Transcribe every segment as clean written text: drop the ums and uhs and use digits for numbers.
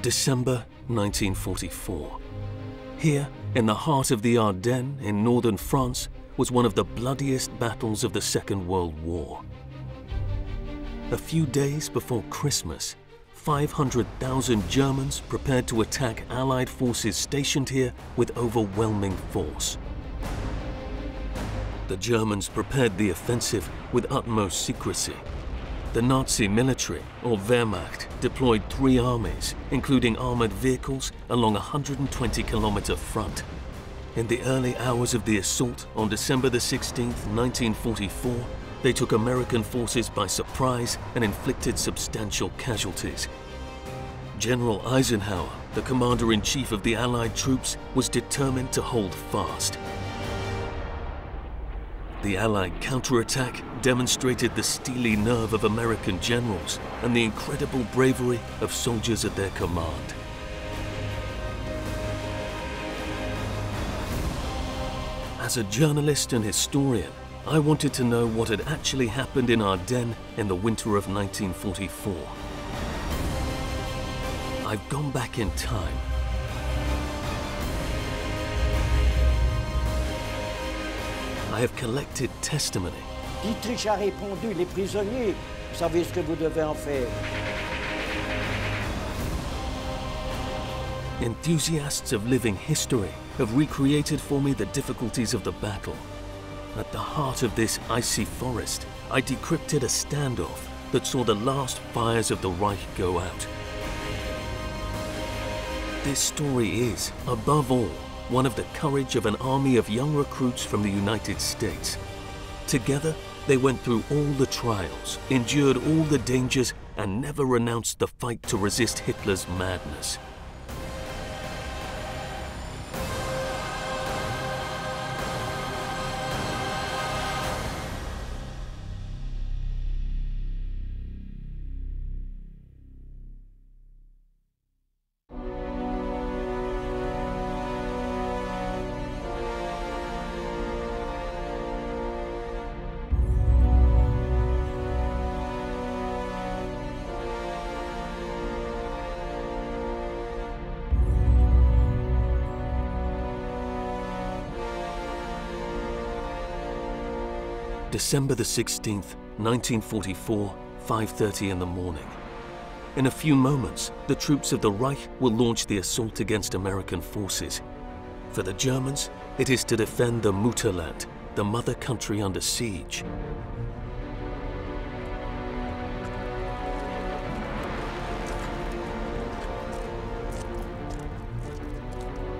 December 1944. Here, in the heart of the Ardennes in northern France, was one of the bloodiest battles of the Second World War. A few days before Christmas, 500,000 Germans prepared to attack Allied forces stationed here with overwhelming force. The Germans prepared the offensive with utmost secrecy. The Nazi military, or Wehrmacht, deployed 3 armies, including armored vehicles, along a 120-kilometer front. In the early hours of the assault on December 16, 1944, they took American forces by surprise and inflicted substantial casualties. General Eisenhower, the commander-in-chief of the Allied troops, was determined to hold fast. The Allied counterattack demonstrated the steely nerve of American generals and the incredible bravery of soldiers at their command. As a journalist and historian, I wanted to know what had actually happened in Ardennes in the winter of 1944. I've gone back in time. I have collected testimony. Dietrich a répondu, les prisonniers, vous savez ce que vous devez en faire. Enthusiasts of living history have recreated for me the difficulties of the battle. At the heart of this icy forest, I decrypted a standoff that saw the last fires of the Reich go out. This story is, above all, one of the courage of an army of young recruits from the United States. Together, they went through all the trials, endured all the dangers, and never renounced the fight to resist Hitler's madness. December 16th, 1944, 5:30 in the morning. In a few moments, the troops of the Reich will launch the assault against American forces. For the Germans, it is to defend the Mutterland, the mother country under siege.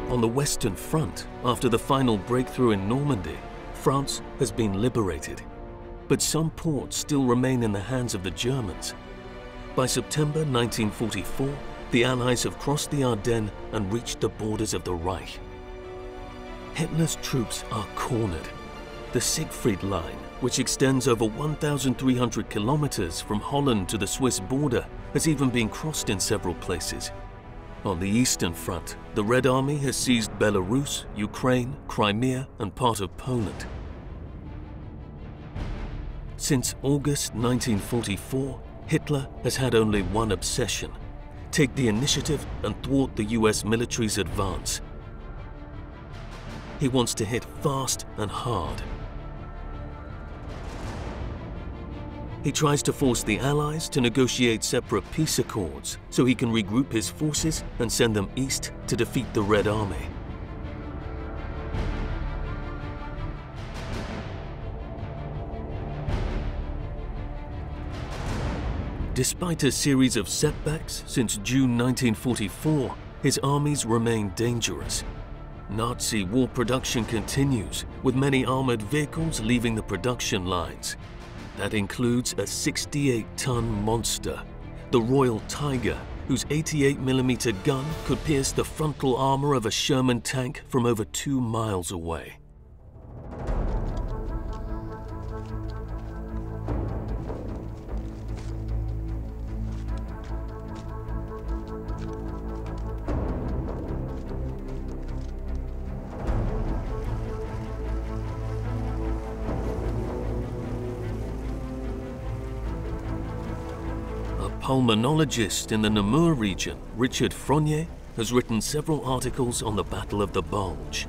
On the Western Front, after the final breakthrough in Normandy, France has been liberated, but some ports still remain in the hands of the Germans. By September 1944, the Allies have crossed the Ardennes and reached the borders of the Reich. Hitler's troops are cornered. The Siegfried Line, which extends over 1,300 kilometers from Holland to the Swiss border, has even been crossed in several places. On the Eastern Front, the Red Army has seized Belarus, Ukraine, Crimea, and part of Poland. Since August 1944, Hitler has had only one obsession: take the initiative and thwart the US military's advance. He wants to hit fast and hard. He tries to force the Allies to negotiate separate peace accords so he can regroup his forces and send them east to defeat the Red Army. Despite a series of setbacks since June 1944, his armies remain dangerous. Nazi war production continues, with many armored vehicles leaving the production lines. That includes a 68-ton monster, the Royal Tiger, whose 88mm gun could pierce the frontal armor of a Sherman tank from over 2 miles away. A pulmonologist in the Namur region, Richard Frognier, has written several articles on the Battle of the Bulge.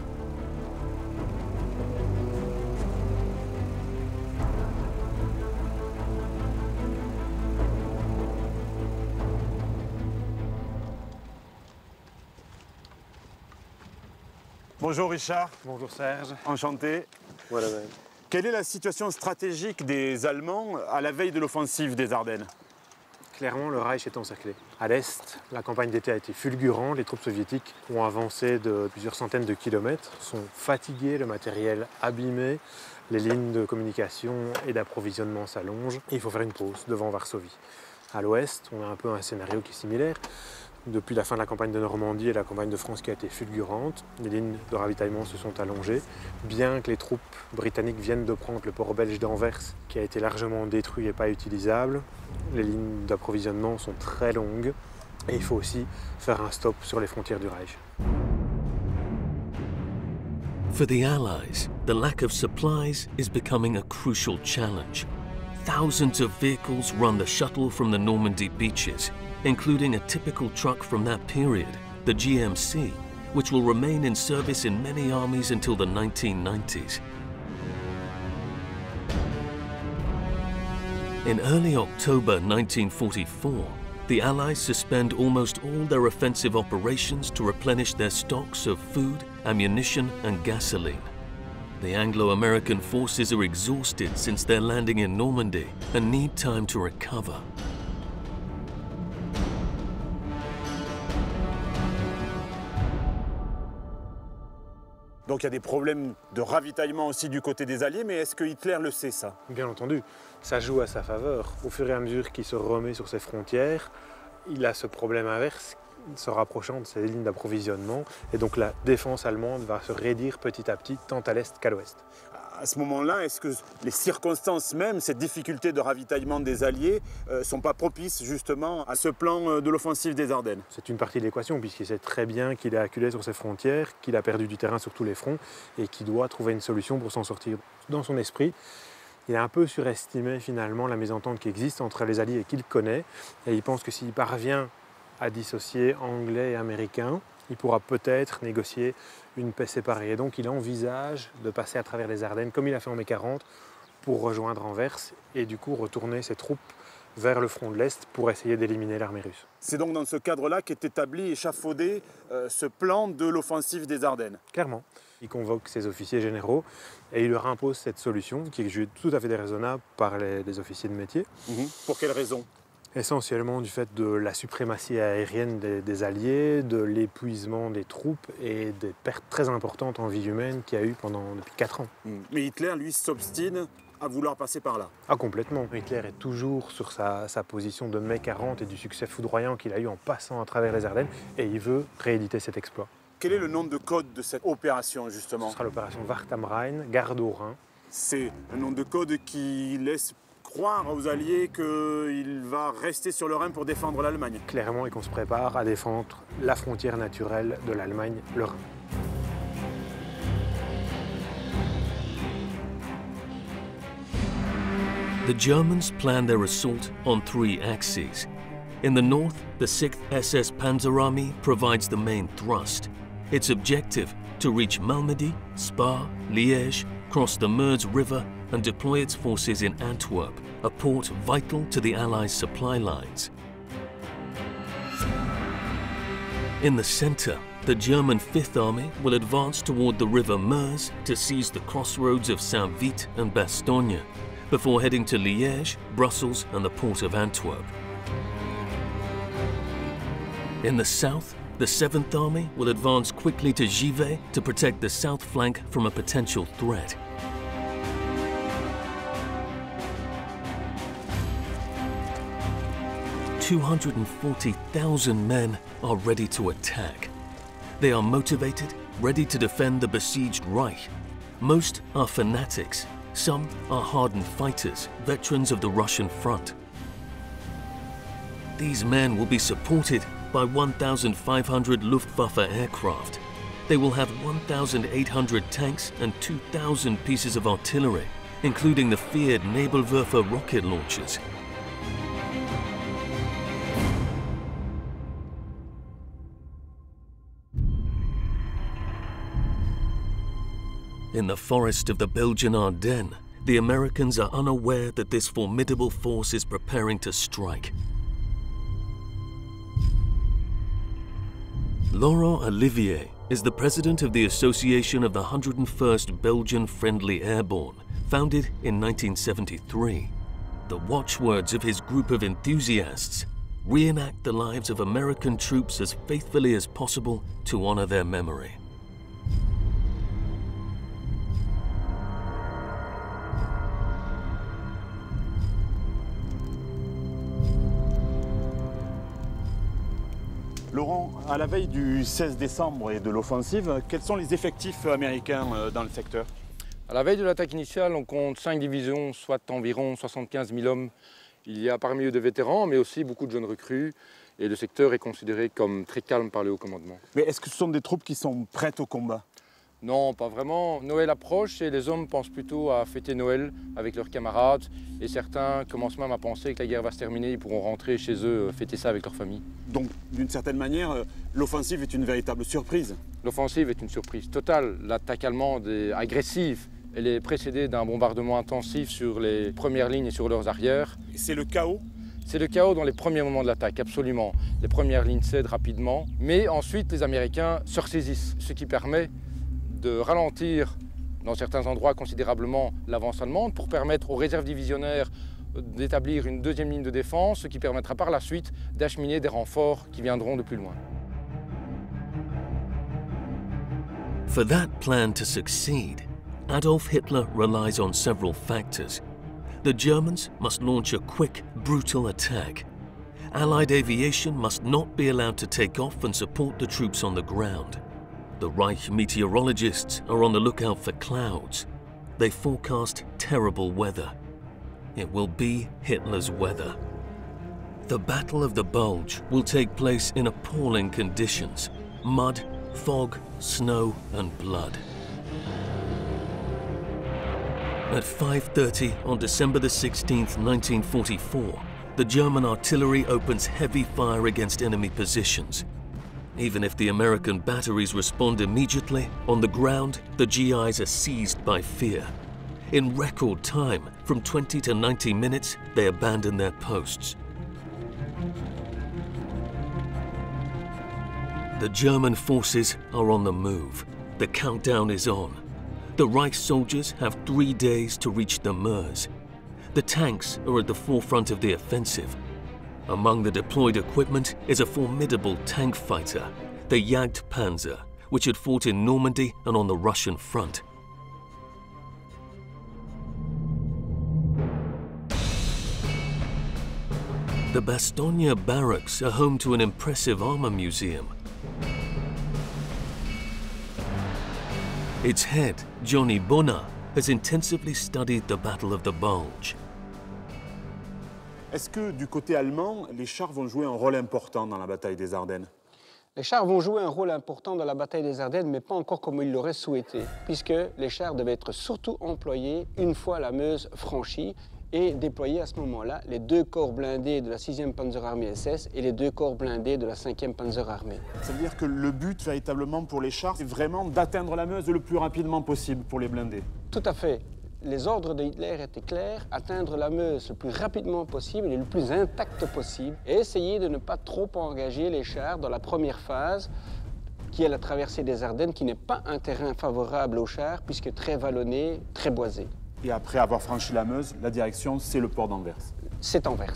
Bonjour Richard. Bonjour Serge. Enchanté. Voilà. Quelle est la situation stratégique des Allemands à la veille de l'offensive des Ardennes? Clairement, le Reich est encerclé. À l'est, la campagne d'été a été fulgurante. Les troupes soviétiques ont avancé de plusieurs centaines de kilomètres, sont fatiguées, le matériel abîmé, les lignes de communication et d'approvisionnement s'allongent. Et il faut faire une pause devant Varsovie. À l'ouest, on a un peu un scénario qui est similaire. Depuis la fin de la campagne de Normandie et la campagne de France qui a été fulgurante, les lignes de ravitaillement se sont allongées. Bien que les troupes britanniques viennent de prendre le port belge d'Anvers, qui a été largement détruit et pas utilisable, les lignes d'approvisionnement sont très longues et il faut aussi faire un stop sur les frontières du Reich. For the Allies, the lack of supplies is becoming a crucial challenge. Thousands of vehicles run the shuttle from the Normandy beaches, including a typical truck from that period, the GMC, which will remain in service in many armies until the 1990s. In early October 1944, the Allies suspend almost all their offensive operations to replenish their stocks of food, ammunition, and gasoline. The Anglo-American forces are exhausted since their landing in Normandy and need time to recover. Donc il y a des problèmes de ravitaillement aussi du côté des Alliés, mais est-ce que Hitler le sait ça? Bien entendu, ça joue à sa faveur. Au fur et à mesure qu'il se remet sur ses frontières, il a ce problème inverse, se rapprochant de ses lignes d'approvisionnement, et donc la défense allemande va se raidir petit à petit, tant à l'est qu'à l'ouest. À ce moment-là, est-ce que les circonstances même, cette difficulté de ravitaillement des Alliés, ne sont pas propices justement à ce plan de l'offensive des Ardennes? C'est une partie de l'équation, puisqu'il sait très bien qu'il est acculé sur ses frontières, qu'il a perdu du terrain sur tous les fronts, et qu'il doit trouver une solution pour s'en sortir. Dans son esprit, il a un peu surestimé finalement la mésentente qui existe entre les Alliés et qu'il connaît, et il pense que s'il parvient à dissocier Anglais et Américains, il pourra peut-être négocier une paix séparée. Et donc il envisage de passer à travers les Ardennes, comme il a fait en mai 40, pour rejoindre Anvers et du coup retourner ses troupes vers le front de l'Est pour essayer d'éliminer l'armée russe. C'est donc dans ce cadre-là qu'est établi, échafaudé ce plan de l'offensive des Ardennes? Clairement. Il convoque ses officiers généraux et il leur impose cette solution qui est jugée tout à fait déraisonnable par les officiers de métier. Pour quelle raison? Essentiellement du fait de la suprématie aérienne des Alliés, de l'épuisement des troupes et des pertes très importantes en vie humaine qu'il y a eu depuis 4 ans. Mais Hitler, lui, s'obstine à vouloir passer par là. Ah, complètement. Hitler est toujours sur sa position de mai 40 et du succès foudroyant qu'il a eu en passant à travers les Ardennes et il veut rééditer cet exploit. Quel est le nom de code de cette opération, justement? Ce sera l'opération Wart am Rhein, garde au Rhin. C'est un nom de code qui laisse croire aux Alliés qu'il va rester sur le Rhin pour défendre l'Allemagne. Clairement, et qu'on se prépare à défendre la frontière naturelle de l'Allemagne, le Rhin. The Germans plan their assault on 3 axes. In the north, the 6th SS Panzer Army provides the main thrust. Its objective, to reach Malmedy, Spa, Liège, cross the Meuse River and deploy its forces in Antwerp, a port vital to the Allies' supply lines. In the center, the German 5th Army will advance toward the river Meuse to seize the crossroads of Saint-Vith and Bastogne, before heading to Liège, Brussels and the port of Antwerp. In the south, the 7th Army will advance quickly to Givet to protect the south flank from a potential threat. "240,000 men are ready to attack. They are motivated, ready to defend the besieged Reich. Most are fanatics. Some are hardened fighters, veterans of the Russian front. These men will be supported by 1,500 Luftwaffe aircraft. They will have 1,800 tanks and 2,000 pieces of artillery, including the feared Nebelwerfer rocket launchers. In the forest of the Belgian Ardennes, the Americans are unaware that this formidable force is preparing to strike. Laurent Olivier is the president of the Association of the 101st Belgian Friendly Airborne, founded in 1973. The watchwords of his group of enthusiasts reenact the lives of American troops as faithfully as possible to honor their memory. Laurent, à la veille du 16 décembre et de l'offensive, quels sont les effectifs américains dans le secteur? À la veille de l'attaque initiale, on compte 5 divisions, soit environ 75 000 hommes. Il y a parmi eux des vétérans, mais aussi beaucoup de jeunes recrues. Et le secteur est considéré comme très calme par le haut commandement. Mais est-ce que ce sont des troupes qui sont prêtes au combat? Non, pas vraiment. Noël approche et les hommes pensent plutôt à fêter Noël avec leurs camarades. Et certains commencent même à penser que la guerre va se terminer, ils pourront rentrer chez eux, fêter ça avec leur famille. Donc, d'une certaine manière, l'offensive est une véritable surprise. L'offensive est une surprise totale. L'attaque allemande est agressive. Elle est précédée d'un bombardement intensif sur les premières lignes et sur leurs arrières. C'est le chaos? C'est le chaos dans les premiers moments de l'attaque, absolument. Les premières lignes cèdent rapidement, mais ensuite les Américains se ressaisissent, ce qui permet de ralentir dans certains endroits considérablement l'avance allemande pour permettre aux réserves divisionnaires d'établir une deuxième ligne de défense, ce qui permettra par la suite d'acheminer des renforts qui viendront de plus loin. For that plan to succeed, Adolf Hitler relies on several factors. The Germans must launch a quick, brutal attack. Allied aviation must not be allowed to take off and support the troops on the ground. The Reich meteorologists are on the lookout for clouds. They forecast terrible weather. It will be Hitler's weather. The Battle of the Bulge will take place in appalling conditions: mud, fog, snow, and blood. At 5:30 on December the 16th, 1944, the German artillery opens heavy fire against enemy positions. Even if the American batteries respond immediately, on the ground, the GIs are seized by fear. In record time, from 20 to 90 minutes, they abandon their posts. The German forces are on the move. The countdown is on. The Reich soldiers have 3 days to reach the Meuse. The tanks are at the forefront of the offensive. Among the deployed equipment is a formidable tank fighter, the Jagdpanzer, which had fought in Normandy and on the Russian front. The Bastogne barracks are home to an impressive armor museum. Its head, Johnny Bonner, has intensively studied the Battle of the Bulge. Est-ce que du côté allemand, les chars vont jouer un rôle important dans la bataille des Ardennes? Les chars vont jouer un rôle important dans la bataille des Ardennes, mais pas encore comme ils l'auraient souhaité, puisque les chars devaient être surtout employés une fois la Meuse franchie et déployer à ce moment-là les 2 corps blindés de la 6e Panzerarmée SS et les 2 corps blindés de la 5e Panzerarmée. Ça veut dire que le but, véritablement, pour les chars, c'est vraiment d'atteindre la Meuse le plus rapidement possible pour les blindés? Tout à fait. Les ordres de Hitler étaient clairs, atteindre la Meuse le plus rapidement possible et le plus intact possible, et essayer de ne pas trop engager les chars dans la première phase, qui est la traversée des Ardennes, qui n'est pas un terrain favorable aux chars, puisque très vallonné, très boisé. Et après avoir franchi la Meuse, la direction, c'est le port d'Anvers. C'est Anvers.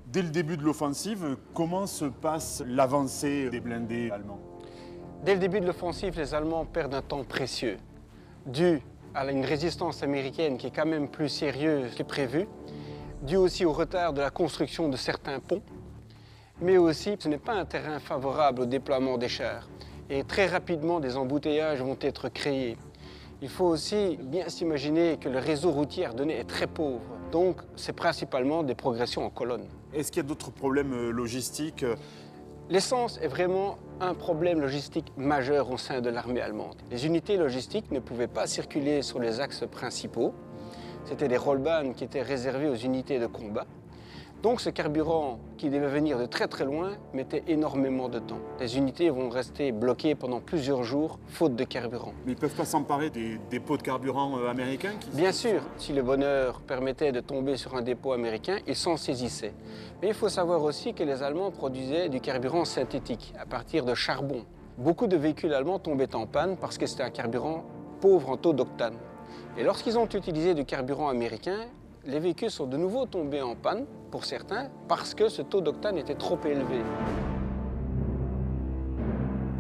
Dès le début de l'offensive, comment se passe l'avancée des blindés allemands? Dès le début de l'offensive, les Allemands perdent un temps précieux, dû à une résistance américaine qui est quand même plus sérieuse que prévu, dû aussi au retard de la construction de certains ponts, mais aussi ce n'est pas un terrain favorable au déploiement des chars. Et très rapidement, des embouteillages vont être créés. Il faut aussi bien s'imaginer que le réseau routier ardennais est très pauvre, donc c'est principalement des progressions en colonne. Est-ce qu'il y a d'autres problèmes logistiques? L'essence est vraiment un problème logistique majeur au sein de l'armée allemande. Les unités logistiques ne pouvaient pas circuler sur les axes principaux. C'était des rollbahns qui étaient réservés aux unités de combat. Donc ce carburant qui devait venir de très très loin mettait énormément de temps. Les unités vont rester bloquées pendant plusieurs jours, faute de carburant. Mais ils ne peuvent pas s'emparer des dépôts de carburant américains Bien sûr, si le bonheur permettait de tomber sur un dépôt américain, ils s'en saisissaient. Mais il faut savoir aussi que les Allemands produisaient du carburant synthétique à partir de charbon. Beaucoup de véhicules allemands tombaient en panne parce que c'était un carburant pauvre en taux d'octane. Et lorsqu'ils ont utilisé du carburant américain, les véhicules sont de nouveau tombés en panne, pour certains, parce que ce taux d'octane était trop élevé.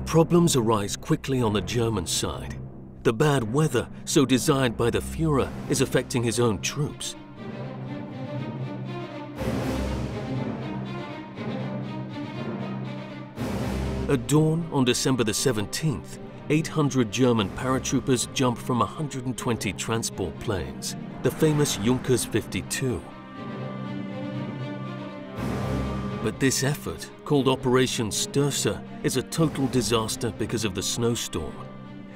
Problems arise quickly on the German side. The bad weather, so desired by the Führer, is affecting his own troops. At dawn on December the 17th, 800 German paratroopers jump from 120 transport planes, the famous Junkers 52. But this effort, called Operation Stürzer, is a total disaster because of the snowstorm.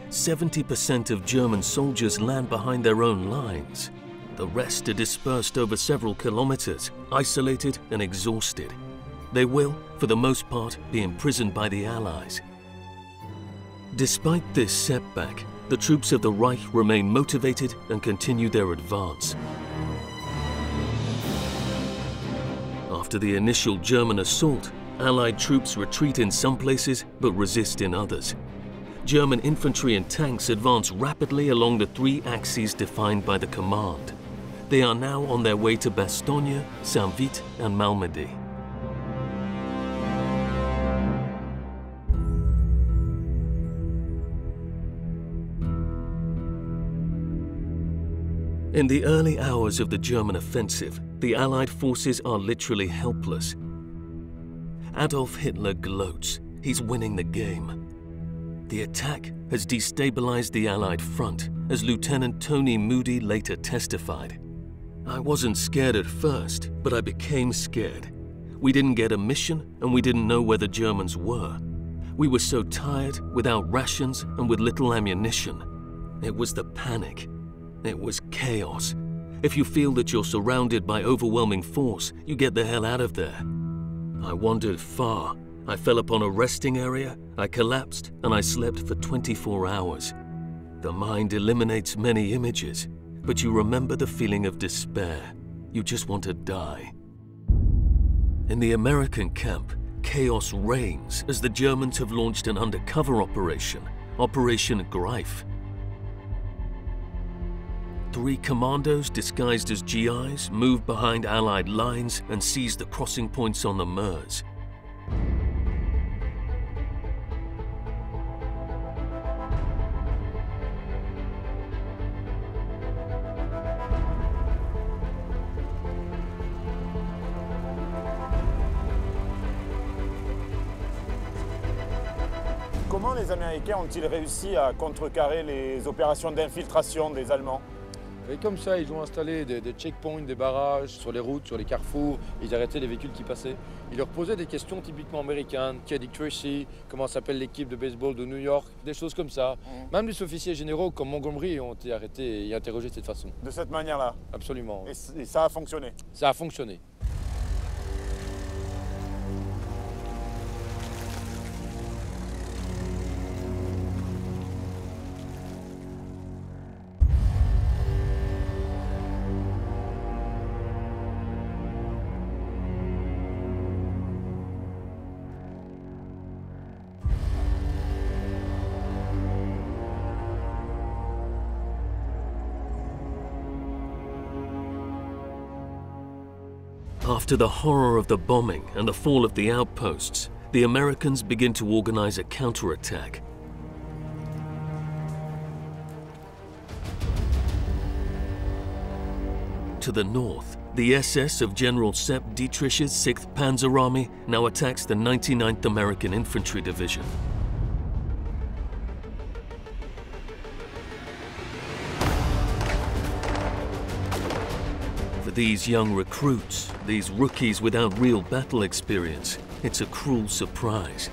70% of German soldiers land behind their own lines. The rest are dispersed over several kilometers, isolated and exhausted. They will, for the most part, be imprisoned by the Allies. Despite this setback, the troops of the Reich remain motivated and continue their advance. After the initial German assault, Allied troops retreat in some places but resist in others. German infantry and tanks advance rapidly along the three axes defined by the command. They are now on their way to Bastogne, Saint-Vith and Malmedy. In the early hours of the German offensive, the Allied forces are literally helpless. Adolf Hitler gloats. He's winning the game. The attack has destabilized the Allied front, as Lieutenant Tony Moody later testified. I wasn't scared at first, but I became scared. We didn't get a mission, and we didn't know where the Germans were. We were so tired, without rations and with little ammunition. It was the panic. It was chaos. If you feel that you're surrounded by overwhelming force, you get the hell out of there. I wandered far. I fell upon a resting area, I collapsed, and I slept for 24 hours. The mind eliminates many images, but you remember the feeling of despair. You just want to die. In the American camp, chaos reigns as the Germans have launched an undercover operation, Operation Greif. 3 commandos disguised as GIs moved behind Allied lines and seized the crossing points on the Meuse. Comment les Américains ont-ils réussi à contrecarrer les opérations d'infiltration des Allemands? Et comme ça, ils ont installé des checkpoints, des barrages sur les routes, sur les carrefours. Ils arrêtaient les véhicules qui passaient. Ils leur posaient des questions typiquement américaines. Qui a Dick Tracy? Comment s'appelle l'équipe de baseball de New York? Des choses comme ça. Même des officiers généraux comme Montgomery ont été arrêtés et interrogés de cette façon. De cette manière-là? Absolument. Et ça a fonctionné? Ça a fonctionné. After the horror of the bombing and the fall of the outposts, the Americans begin to organize a counterattack. To the north, the SS of General Sepp Dietrich's 6th Panzer Army now attacks the 99th American Infantry Division. For these young recruits, these rookies without real battle experience, it's a cruel surprise.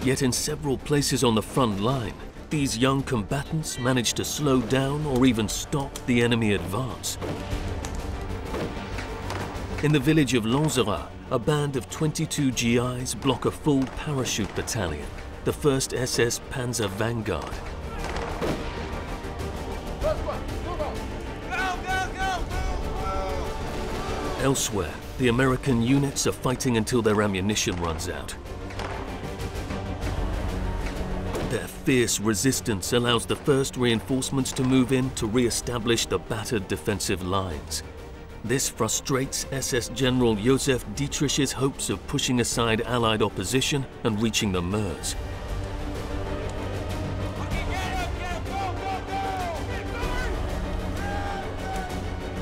Yet in several places on the front line, these young combatants managed to slow down or even stop the enemy advance. In the village of Lanzerat, a band of 22 GIs block a full parachute battalion, the 1st SS Panzer Vanguard. Elsewhere, the American units are fighting until their ammunition runs out. Their fierce resistance allows the first reinforcements to move in to re-establish the battered defensive lines. This frustrates SS General Josef Dietrich's hopes of pushing aside Allied opposition and reaching the Meuse.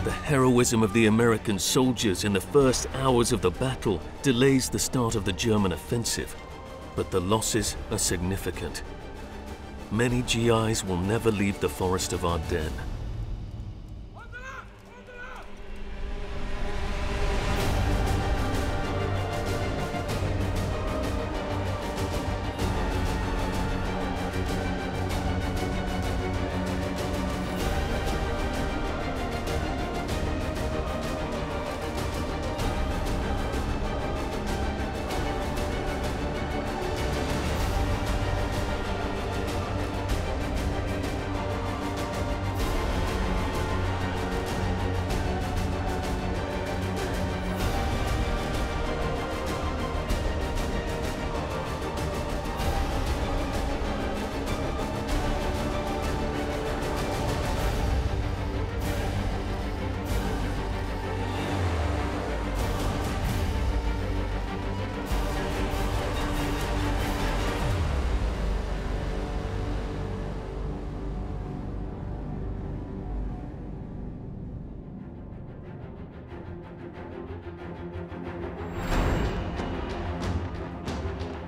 The heroism of the American soldiers in the first hours of the battle delays the start of the German offensive, but the losses are significant. Many GIs will never leave the forest of Ardennes.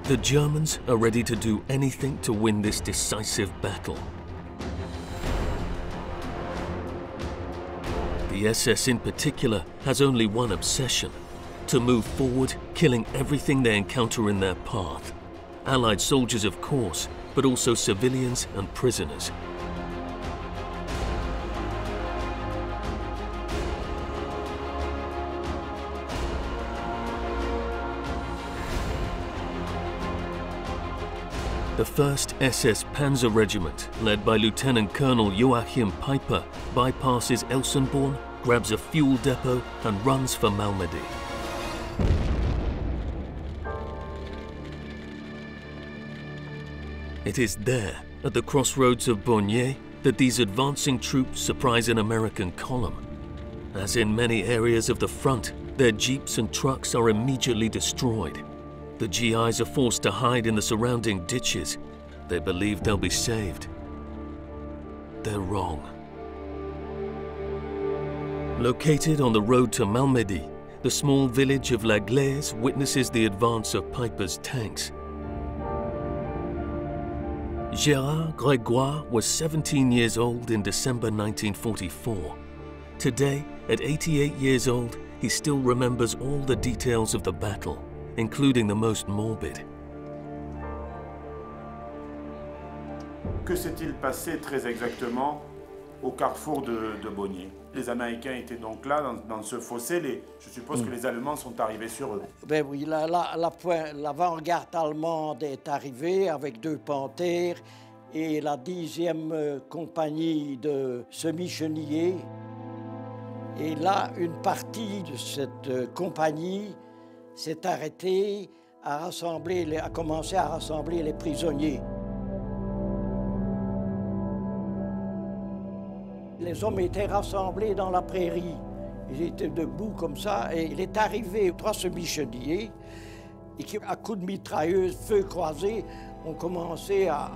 The Germans are ready to do anything to win this decisive battle. The SS in particular has only one obsession: to move forward, killing everything they encounter in their path. Allied soldiers, of course, but also civilians and prisoners. The 1st SS Panzer Regiment, led by Lieutenant Colonel Joachim Peiper, bypasses Elsenborn, grabs a fuel depot and runs for Malmedy. It is there, at the crossroads of Baugniet, that these advancing troops surprise an American column. As in many areas of the front, their jeeps and trucks are immediately destroyed. The GIs are forced to hide in the surrounding ditches. They believe they'll be saved. They're wrong. Located on the road to Malmedy, the small village of La Glaise witnesses the advance of Peiper's tanks. Gérard Grégoire was 17 years old in December 1944. Today, at 88 years old, he still remembers all the details of the battle, including the most morbid. Que s'est-il passé très exactement au carrefour de Baugniet? Les Américains étaient donc là, dans ce fossé. Je suppose que les Allemands sont arrivés sur eux. Ben oui, l'avant-garde allemande est arrivée avec 2 panthères et la 10e compagnie de semi-chenillés. Et là, une partie de cette compagnie s'est arrêtée a commencé à rassembler les prisonniers. Les hommes étaient rassemblés dans la prairie. Ils étaient debout comme ça et il est arrivé 3 semi-chenillés et qui, à coups de mitrailleuse, feu croisé, ont commencé à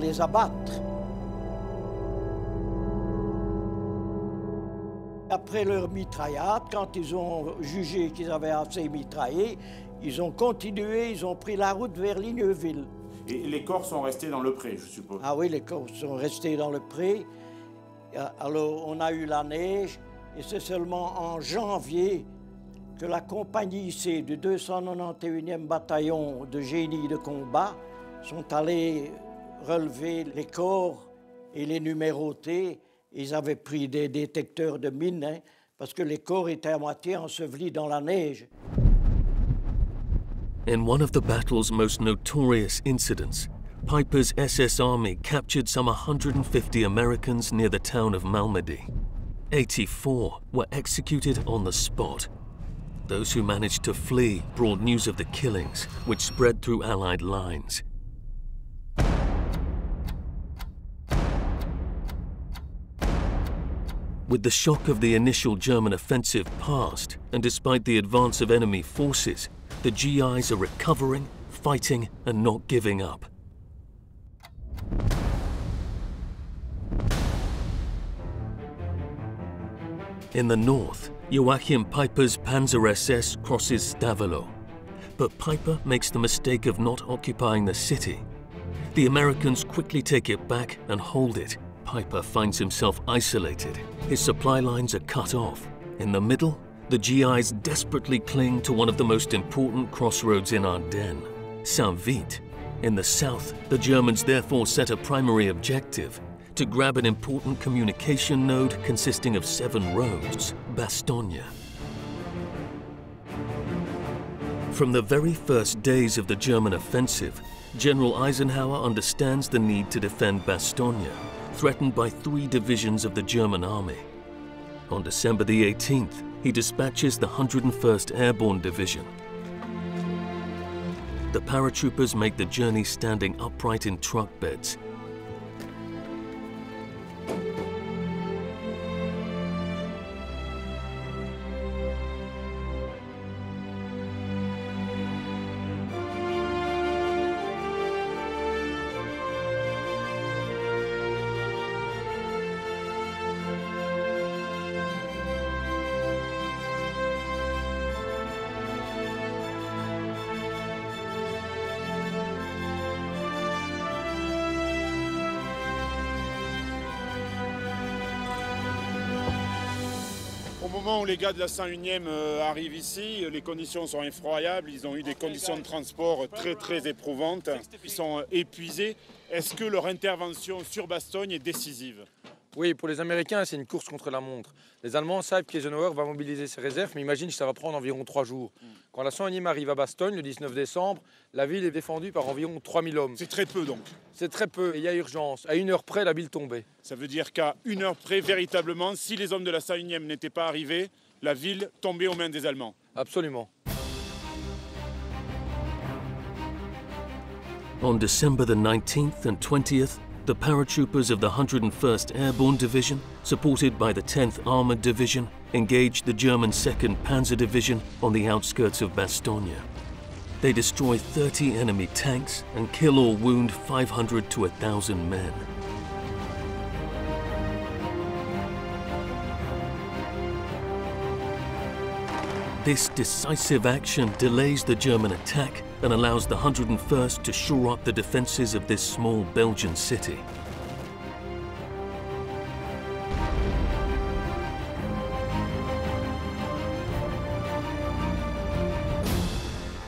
les abattre. Après leur mitraillade, quand ils ont jugé qu'ils avaient assez mitraillé, ils ont continué, ils ont pris la route vers Ligneville. Et les corps sont restés dans le pré, je suppose? Ah oui, les corps sont restés dans le pré. Alors, on a eu la neige, et c'est seulement en janvier que la compagnie C du 291e bataillon de génie de combat sont allés relever les corps et les numéroter. Ils avaient pris des détecteurs de mines, hein, parce que les corps étaient à moitié ensevelis dans la neige. In one of the battle's most notorious incidents, Piper's SS Army captured some 150 Americans near the town of Malmedy. 84 were executed on the spot. Those who managed to flee brought news of the killings, which spread through Allied lines. With the shock of the initial German offensive past, and despite the advance of enemy forces, the GIs are recovering, fighting, and not giving up. In the north, Joachim Piper's Panzer SS crosses Stavelot. But Piper makes the mistake of not occupying the city. The Americans quickly take it back and hold it. Piper finds himself isolated. His supply lines are cut off. In the middle, the GIs desperately cling to one of the most important crossroads in Ardennes, Saint-Vite. In the south, the Germans therefore set a primary objective: to grab an important communication node consisting of 7 roads, Bastogne. From the very first days of the German offensive, General Eisenhower understands the need to defend Bastogne, threatened by 3 divisions of the German army. On December the 18th, he dispatches the 101st Airborne Division. The paratroopers make the journey standing upright in truck beds. Au moment où les gars de la 101e arrivent ici, les conditions sont effroyables. Ils ont eu des conditions de transport très éprouvantes. Ils sont épuisés. Est-ce que leur intervention sur Bastogne est décisive? Oui, pour les Américains, c'est une course contre la montre. Les Allemands savent qu'Eisenhower va mobiliser ses réserves, mais imagine que ça va prendre environ 3 jours. Quand la 101e arrive à Bastogne, le 19 décembre, la ville est défendue par environ 3000 hommes. C'est très peu donc. C'est très peu, et il y a urgence. À 1 heure près, la ville tombait. Ça veut dire qu'à 1 heure près, véritablement, si les hommes de la 101e n'étaient pas arrivés, la ville tombait aux mains des Allemands. Absolument. On December the 19th and 20th, the paratroopers of the 101st Airborne Division, supported by the 10th Armored Division, engaged the German 2nd Panzer Division on the outskirts of Bastogne. They destroy 30 enemy tanks and kill or wound 500 to 1,000 men. This decisive action delays the German attack and allows the 101st to shore up the defences of this small Belgian city.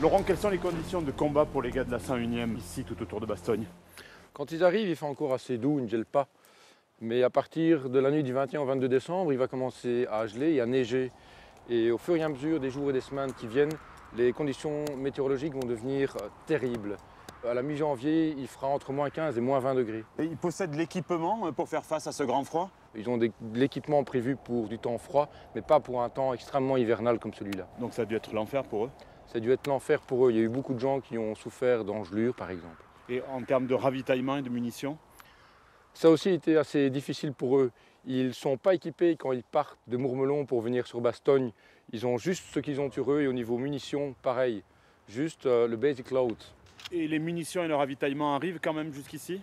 Laurent, quelles sont les conditions de combat pour les gars de la 101e ici tout autour de Bastogne? Quand ils arrivent, il fait encore assez doux, il ne gèle pas. Mais à partir de la nuit du 21 au 22 décembre, il va commencer à geler et à neiger. Et au fur et à mesure des jours et des semaines qui viennent, les conditions météorologiques vont devenir terribles. À la mi-janvier, il fera entre moins 15 et moins 20 degrés. Et ils possèdent l'équipement pour faire face à ce grand froid? Ils ont de l'équipement prévu pour du temps froid, mais pas pour un temps extrêmement hivernal comme celui-là. Donc ça a dû être l'enfer pour eux? Ça a dû être l'enfer pour eux. Il y a eu beaucoup de gens qui ont souffert d'engelures, par exemple. Et en termes de ravitaillement et de munitions? Ça a aussi été assez difficile pour eux. Ils ne sont pas équipés quand ils partent de Mourmelon pour venir sur Bastogne. Ils ont juste ce qu'ils ont sur eux et au niveau munitions, pareil. Juste le basic load. Et les munitions et le ravitaillement arrivent quand même jusqu'ici?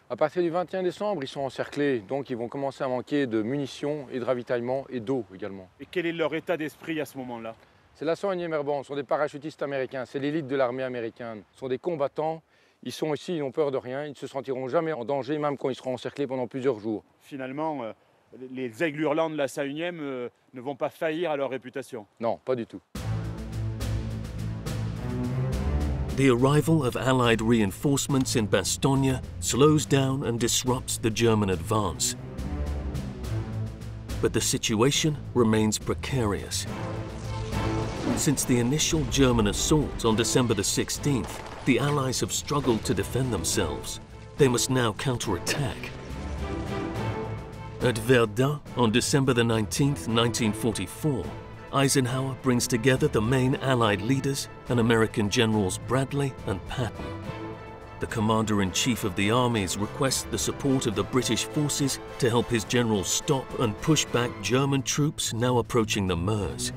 À partir du 21 décembre, ils sont encerclés. Donc ils vont commencer à manquer de munitions et de ravitaillement et d'eau également. Et quel est leur état d'esprit à ce moment-là? C'est la 101e Airborne, ce sont des parachutistes américains. C'est l'élite de l'armée américaine. Ce sont des combattants. Ils sont ici, ils n'ont peur de rien. Ils ne se sentiront jamais en danger, même quand ils seront encerclés pendant plusieurs jours. Finalement, les aigles hurlants de la 101e ne vont pas faillir à leur réputation. Non, pas du tout. The arrival of Allied reinforcements in Bastogne slows down and disrupts the German advance. But the situation remains precarious. Since the initial German assault on December the 16th, the Allies have struggled to defend themselves. They must now counterattack. At Verdun on December the 19th, 1944, Eisenhower brings together the main Allied leaders and American generals Bradley and Patton. The Commander-in-Chief of the armies requests the support of the British forces to help his generals stop and push back German troops now approaching the Meuse.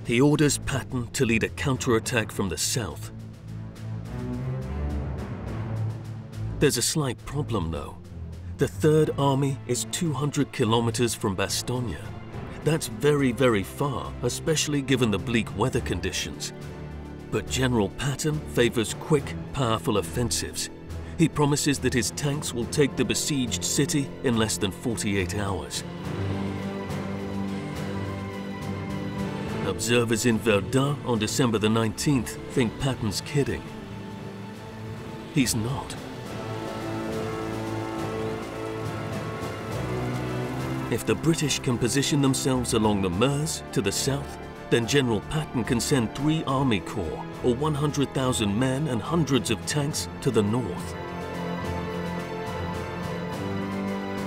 He orders Patton to lead a counterattack from the south. There's a slight problem though. The Third Army is 200 kilometers from Bastogne. That's very, very far, especially given the bleak weather conditions. But General Patton favors quick, powerful offensives. He promises that his tanks will take the besieged city in less than 48 hours. Observers in Verdun on December the 19th think Patton's kidding. He's not. If the British can position themselves along the Meuse to the south, then General Patton can send 3 army corps, or 100,000 men and hundreds of tanks to the north.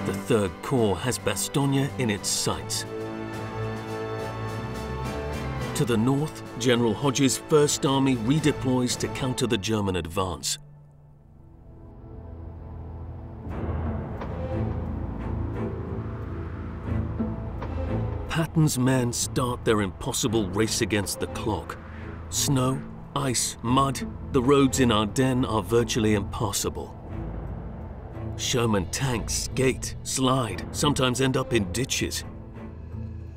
The Third Corps has Bastogne in its sights. To the north, General Hodges' First Army redeploys to counter the German advance. Patton's men start their impossible race against the clock. Snow, ice, mud, the roads in Ardennes are virtually impassable. Sherman tanks skate, slide, sometimes end up in ditches.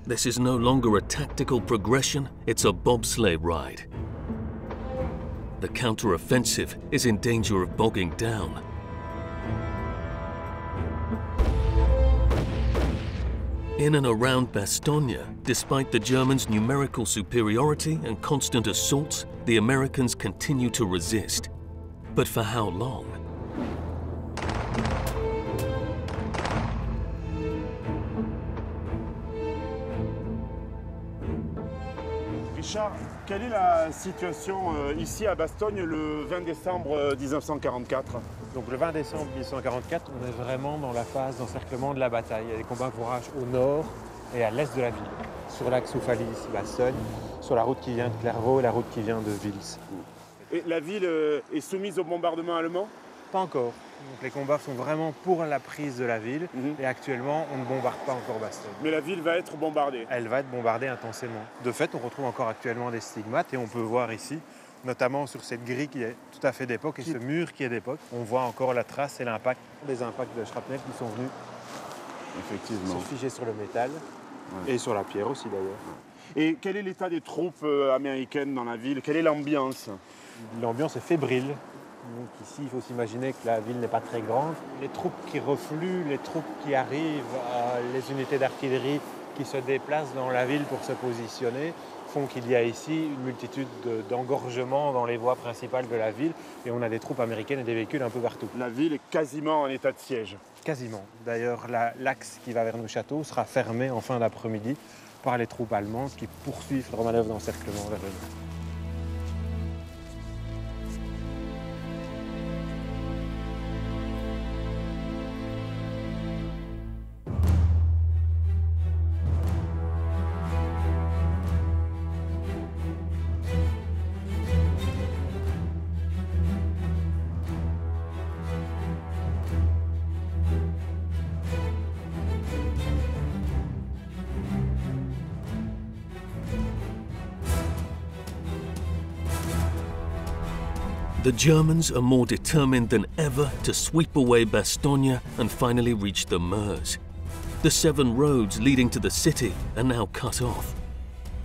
This is no longer a tactical progression, it's a bobsleigh ride. The counter-offensive is in danger of bogging down. In and around Bastogne, despite the Germans' numerical superiority and constant assaults, the Americans continue to resist. But for how long? Richard, quelle est la situation ici à Bastogne le 20 décembre 1944? Donc le 20 décembre 1944, on est vraiment dans la phase d'encerclement de la bataille. Il y a des combats courage au nord et à l'est de la ville, sur l'axe Oufali-Bastogne, sur la route qui vient de Clairvaux et la route qui vient de Vils. Et la ville est soumise au bombardement allemand? Pas encore. Donc les combats sont vraiment pour la prise de la ville et actuellement on ne bombarde pas encore Bastogne. Mais la ville va être bombardée? Elle va être bombardée intensément. De fait, on retrouve encore actuellement des stigmates et on peut voir ici, notamment sur cette grille qui est tout à fait d'époque et ce mur qui est d'époque, on voit encore la trace et l'impact des impacts de shrapnel qui sont venus se figer sur le métal et sur la pierre aussi d'ailleurs. Et quel est l'état des troupes américaines dans la ville? Quelle est l'ambiance? L'ambiance est fébrile. Donc ici, il faut s'imaginer que la ville n'est pas très grande. Les troupes qui refluent, les troupes qui arrivent, les unités d'artillerie qui se déplacent dans la ville pour se positionner, font qu'il y a ici une multitude d'engorgements dans les voies principales de la ville et on a des troupes américaines et des véhicules un peu partout. La ville est quasiment en état de siège. Quasiment. D'ailleurs, l'axe qui va vers nos châteaux sera fermé en fin d'après-midi par les troupes allemandes qui poursuivent leur manœuvre d'encerclement vers le nord. The Germans are more determined than ever to sweep away Bastogne and finally reach the Meuse. The 7 roads leading to the city are now cut off.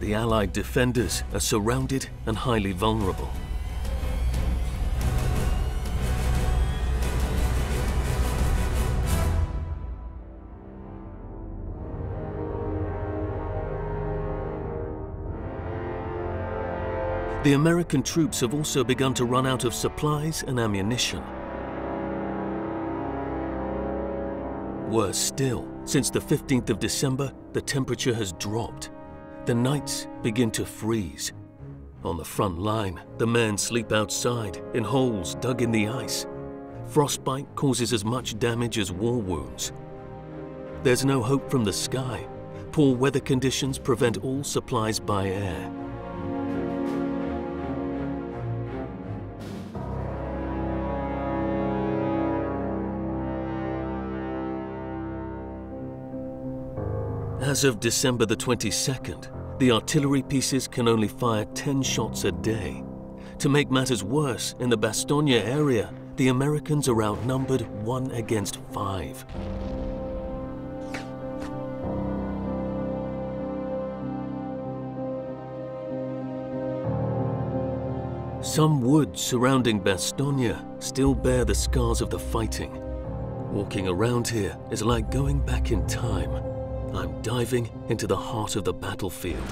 The Allied defenders are surrounded and highly vulnerable. The American troops have also begun to run out of supplies and ammunition. Worse still, since the 15th of December, the temperature has dropped. The nights begin to freeze. On the front line, the men sleep outside in holes dug in the ice. Frostbite causes as much damage as war wounds. There's no hope from the sky. Poor weather conditions prevent all supplies by air. As of December the 22nd, the artillery pieces can only fire 10 shots a day. To make matters worse, in the Bastogne area, the Americans are outnumbered 1 against 5. Some woods surrounding Bastogne still bear the scars of the fighting. Walking around here is like going back in time. I'm diving into the heart of the battlefield.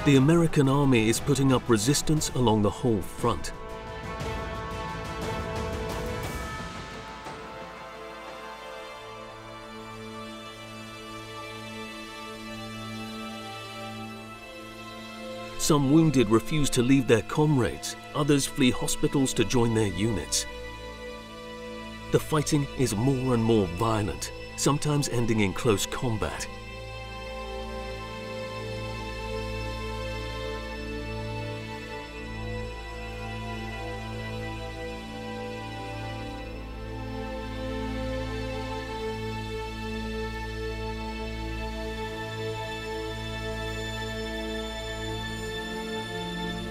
The American army is putting up resistance along the whole front. Some wounded refuse to leave their comrades, others flee hospitals to join their units. The fighting is more and more violent, sometimes ending in close combat.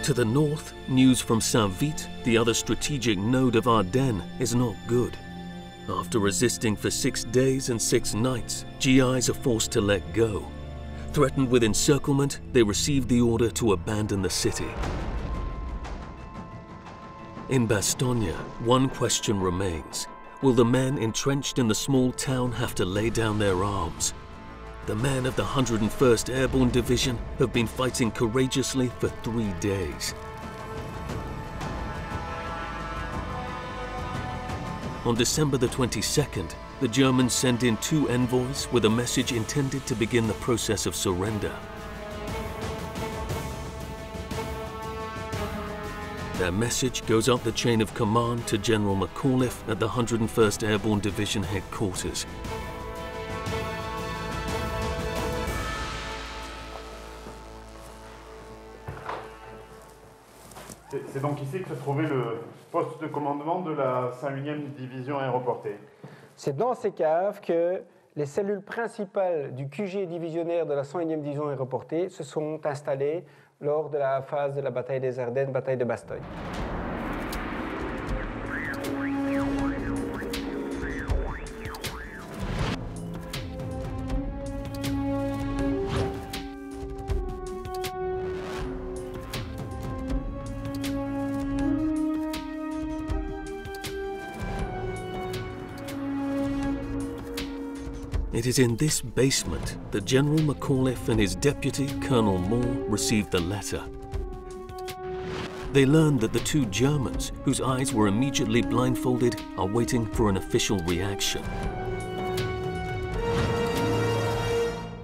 To the north, news from Saint-Vite, the other strategic node of Ardennes, is not good. After resisting for 6 days and 6 nights, GIs are forced to let go. Threatened with encirclement, they received the order to abandon the city. In Bastogne, one question remains. Will the men entrenched in the small town have to lay down their arms? The men of the 101st Airborne Division have been fighting courageously for 3 days. On December the 22nd, the Germans send in 2 envoys with a message intended to begin the process of surrender. Their message goes up the chain of command to General McAuliffe at the 101st Airborne Division headquarters. C'est donc ici que se trouvait le poste de commandement de la 101e division aéroportée. C'est dans ces caves que les cellules principales du QG divisionnaire de la 101e division aéroportée se sont installées lors de la phase de la bataille des Ardennes, bataille de Bastogne. It is in this basement that General McAuliffe and his deputy, Colonel Moore, received the letter. They learned that the 2 Germans, whose eyes were immediately blindfolded, are waiting for an official reaction.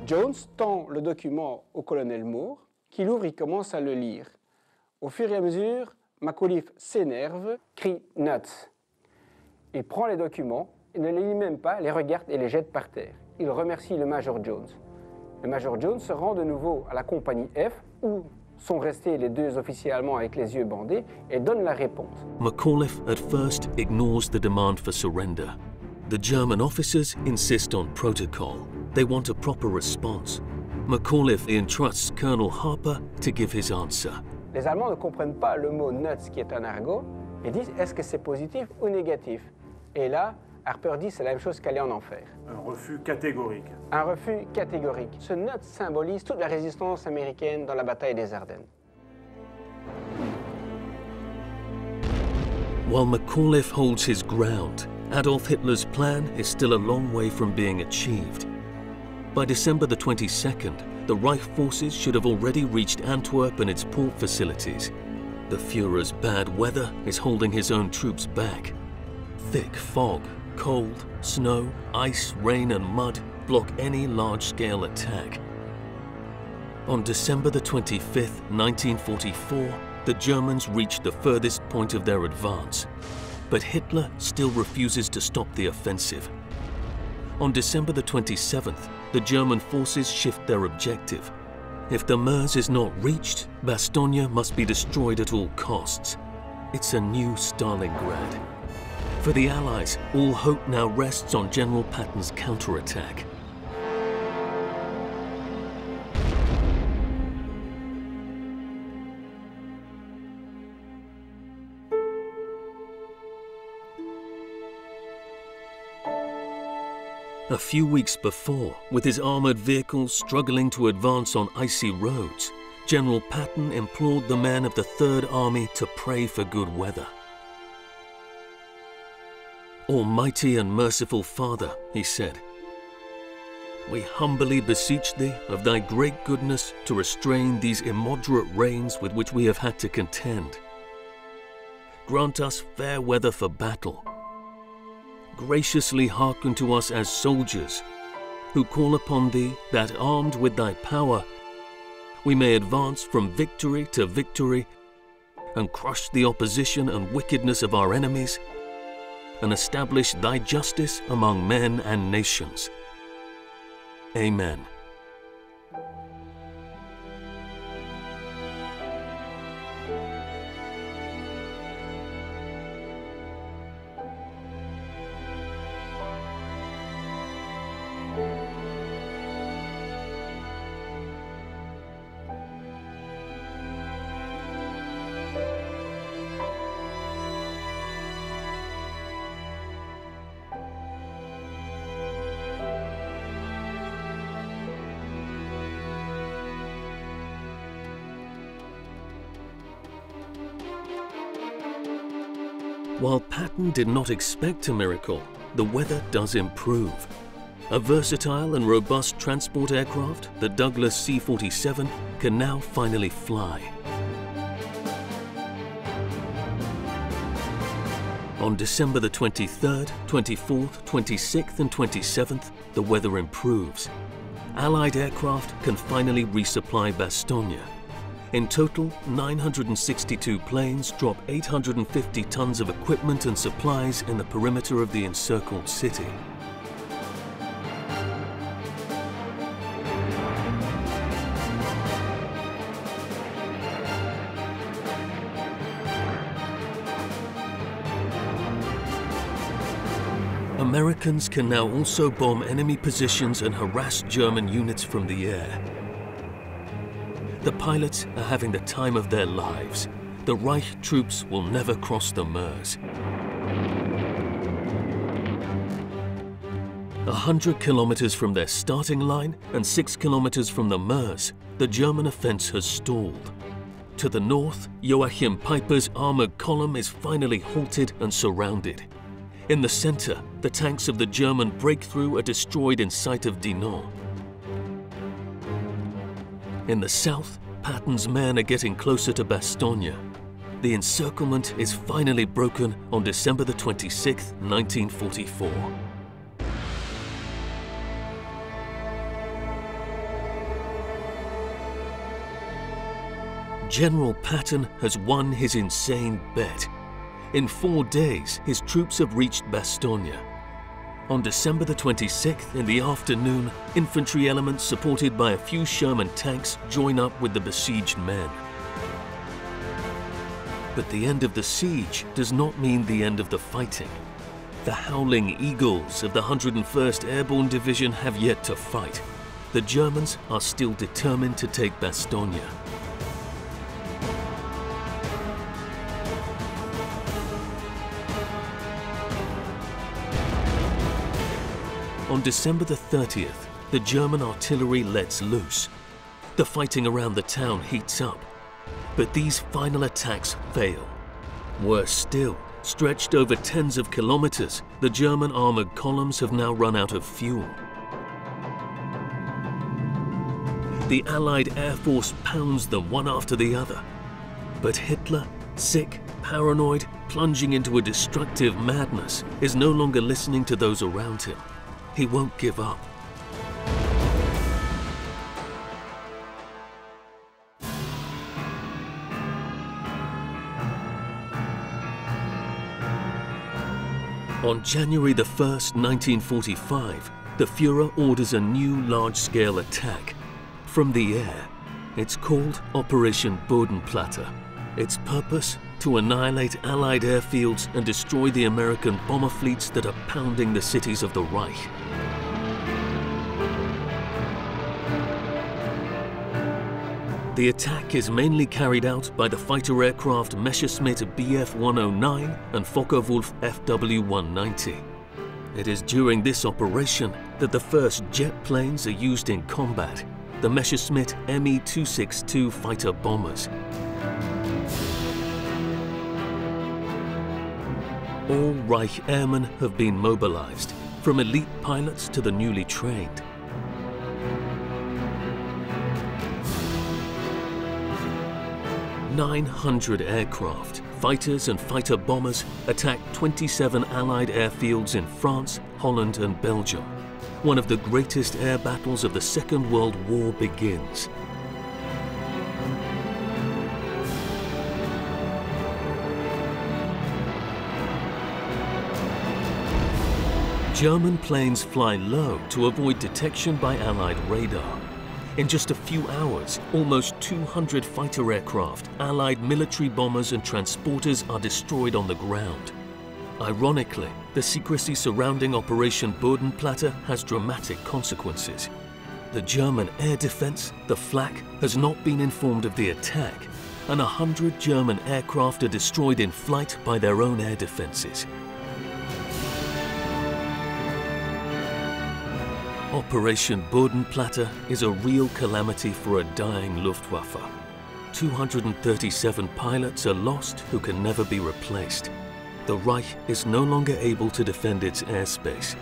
Jones tend le document au colonel Moore, qui l'ouvre et commence à le lire. Au fur et à mesure, McAuliffe s'énerve, crie « nuts ». Il prend les documents, il ne les lit même pas, les regarde et les jette par terre. Il remercie le Major Jones. Le Major Jones se rend de nouveau à la compagnie F, où sont restés les deux officiers allemands avec les yeux bandés et donnent la réponse. McAuliffe at first ignores the demand for surrender. The German officers insist on protocol. They want a proper response. McAuliffe entrusts Colonel Harper to give his answer. Les Allemands ne comprennent pas le mot nuts qui est un argot et disent est-ce que c'est positif ou négatif? Et là, Harper dit c'est la même chose qu'aller en enfer. Un refus catégorique. Un refus catégorique. Ce nuts symbolise toute la résistance américaine dans la bataille des Ardennes. While McAuliffe holds his ground, Adolf Hitler's plan is still a long way from being achieved. By December the 22nd, the Reich forces should have already reached Antwerp and its port facilities. The Führer's bad weather is holding his own troops back. Thick fog, cold, snow, ice, rain and mud block any large-scale attack. On December the 25th, 1944, the Germans reached the furthest point of their advance, but Hitler still refuses to stop the offensive. On December the 27th, the German forces shift their objective. If the Meuse is not reached, Bastogne must be destroyed at all costs. It's a new Stalingrad. For the Allies, all hope now rests on General Patton's counterattack. A few weeks before, with his armored vehicles struggling to advance on icy roads, General Patton implored the men of the Third Army to pray for good weather. Almighty and merciful Father, he said, we humbly beseech thee of thy great goodness to restrain these immoderate rains with which we have had to contend. Grant us fair weather for battle. Graciously hearken to us as soldiers, who call upon thee that armed with thy power, we may advance from victory to victory and crush the opposition and wickedness of our enemies and establish thy justice among men and nations. Amen. While Patton did not expect a miracle, the weather does improve. A versatile and robust transport aircraft, the Douglas C-47, can now finally fly. On December the 23rd, 24th, 26th and 27th, the weather improves. Allied aircraft can finally resupply Bastogne. In total, 962 planes drop 850 tons of equipment and supplies in the perimeter of the encircled city. Americans can now also bomb enemy positions and harass German units from the air. The pilots are having the time of their lives. The Reich troops will never cross the Meuse. 100 kilometers from their starting line and 6 kilometers from the Meuse, the German offense has stalled. To the north, Joachim Peiper's armored column is finally halted and surrounded. In the center, the tanks of the German breakthrough are destroyed in sight of Dinant. In the south, Patton's men are getting closer to Bastogne. The encirclement is finally broken on December the 26th, 1944. General Patton has won his insane bet. In 4 days, his troops have reached Bastogne. On December the 26th, in the afternoon, infantry elements supported by a few Sherman tanks join up with the besieged men. But the end of the siege does not mean the end of the fighting. The Howling Eagles of the 101st Airborne Division have yet to fight. The Germans are still determined to take Bastogne. On December the 30th, the German artillery lets loose. The fighting around the town heats up, but these final attacks fail. Worse still, stretched over tens of kilometers, the German armored columns have now run out of fuel. The Allied Air Force pounds them one after the other. But Hitler, sick, paranoid, plunging into a destructive madness, is no longer listening to those around him. He won't give up. On January the 1st, 1945, the Führer orders a new large-scale attack. From the air, it's called Operation Bodenplatte. Its purpose? To annihilate Allied airfields and destroy the American bomber fleets that are pounding the cities of the Reich. The attack is mainly carried out by the fighter aircraft Messerschmitt Bf-109 and Focke-Wulf Fw-190. It is during this operation that the first jet planes are used in combat, the Messerschmitt Me-262 fighter bombers. All Reich airmen have been mobilized, from elite pilots to the newly trained. "900 aircraft, fighters and fighter bombers attacked 27 Allied airfields in France, Holland and Belgium. One of the greatest air battles of the Second World War begins. German planes fly low to avoid detection by Allied radar. In just a few hours, almost 200 fighter aircraft, Allied military bombers and transporters are destroyed on the ground. Ironically, the secrecy surrounding Operation Bodenplatte has dramatic consequences. The German air defense, the Flak, has not been informed of the attack, and 100 German aircraft are destroyed in flight by their own air defenses. Operation Bodenplatte is a real calamity for a dying Luftwaffe. 237 pilots are lost who can never be replaced. The Reich is no longer able to defend its airspace.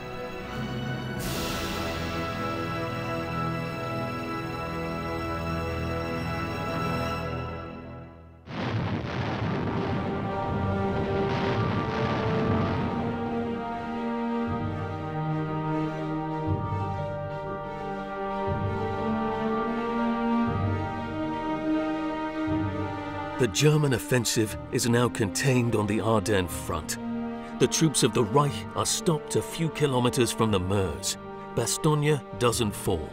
The German offensive is now contained on the Ardennes front. The troops of the Reich are stopped a few kilometers from the Meuse. Bastogne doesn't fall.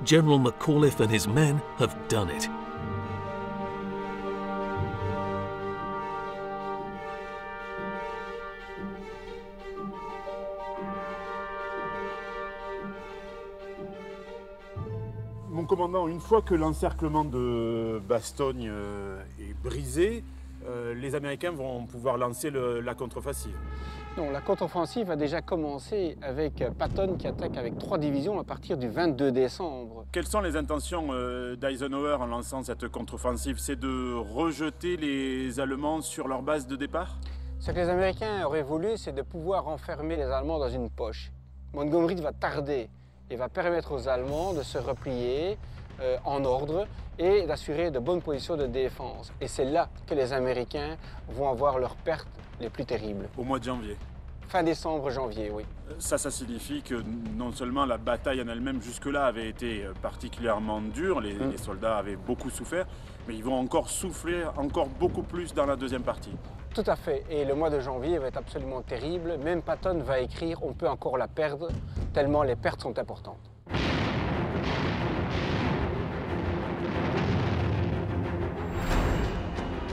General McAuliffe and his men have done it. Mon commandant, une fois que l'encerclement de Bastogne est brisé, les Américains vont pouvoir lancer la contre-offensive. Non, la contre-offensive a déjà commencé avec Patton qui attaque avec 3 divisions à partir du 22 décembre. Quelles sont les intentions d'Eisenhower en lançant cette contre-offensive? C'est de rejeter les Allemands sur leur base de départ? Ce que les Américains auraient voulu, c'est de pouvoir enfermer les Allemands dans une poche. Montgomery va tarder et va permettre aux Allemands de se replier en ordre et d'assurer de bonnes positions de défense. Et c'est là que les Américains vont avoir leurs pertes les plus terribles. Au mois de janvier? Fin décembre, janvier, oui. Ça signifie que non seulement la bataille en elle-même jusque-là avait été particulièrement dure, les soldats avaient beaucoup souffert, mais ils vont encore souffler encore beaucoup plus dans la deuxième partie. Tout à fait. Et le mois de janvier va être absolument terrible. Même Patton va écrire « On peut encore la perdre » tellement les pertes sont importantes.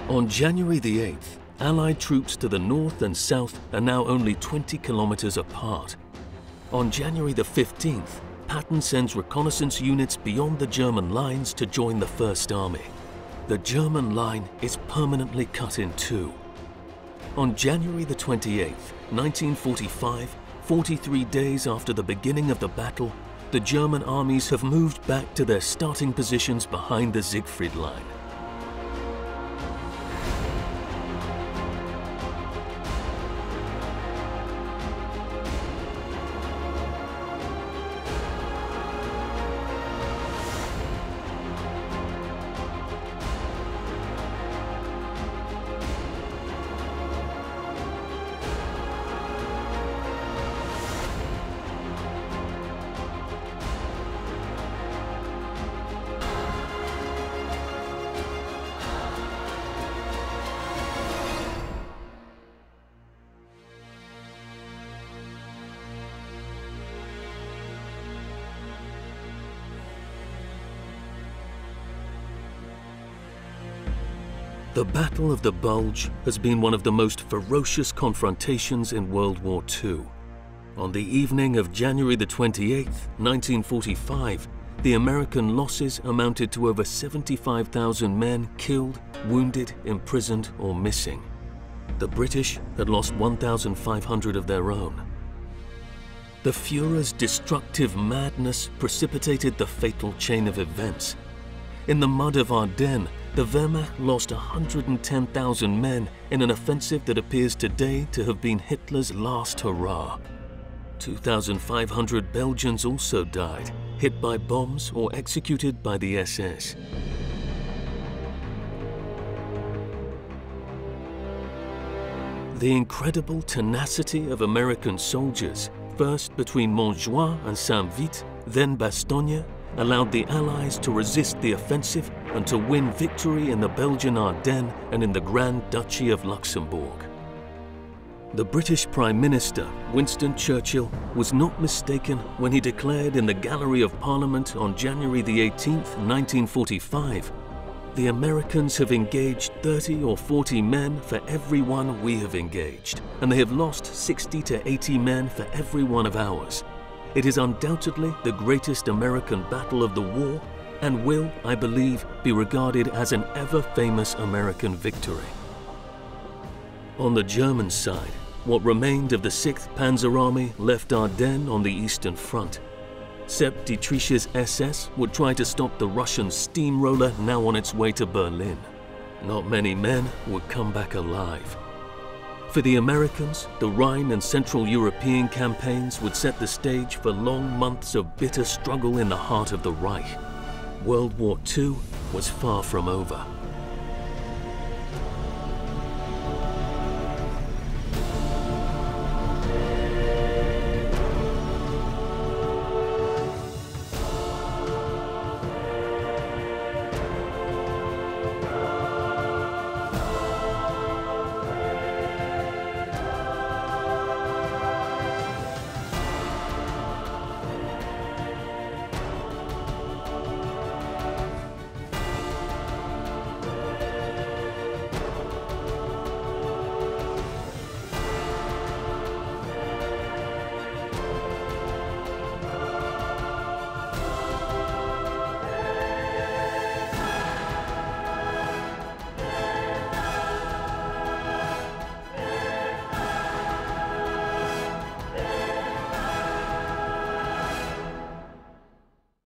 On January the 8th, Allied troops to the north and south are now only 20 kilometers apart. On January the 15th, Patton sends reconnaissance units beyond the German lines to join the First Army. The German line is permanently cut in two. On January the 28th, 1945, 43 days after the beginning of the battle, the German armies have moved back to their starting positions behind the Siegfried Line. The Battle of the Bulge has been one of the most ferocious confrontations in World War II. On the evening of January the 28th, 1945, the American losses amounted to over 75,000 men killed, wounded, imprisoned, or missing. The British had lost 1,500 of their own. The Führer's destructive madness precipitated the fatal chain of events. In the mud of Ardennes, the Wehrmacht lost 110,000 men in an offensive that appears today to have been Hitler's last hurrah. 2,500 Belgians also died, hit by bombs or executed by the SS. The incredible tenacity of American soldiers, first between Montjoie and Saint-Vith, then Bastogne, allowed the Allies to resist the offensive and to win victory in the Belgian Ardennes and in the Grand Duchy of Luxembourg. The British Prime Minister, Winston Churchill, was not mistaken when he declared in the Gallery of Parliament on January the 18th, 1945, "The Americans have engaged 30 or 40 men for every one we have engaged, and they have lost 60 to 80 men for every one of ours. It is undoubtedly the greatest American battle of the war and will, I believe, be regarded as an ever-famous American victory." On the German side, what remained of the 6th Panzer Army left Ardennes on the Eastern Front. Sepp Dietrich's SS would try to stop the Russian steamroller now on its way to Berlin. Not many men would come back alive. For the Americans, the Rhine and Central European campaigns would set the stage for long months of bitter struggle in the heart of the Reich. World War II was far from over.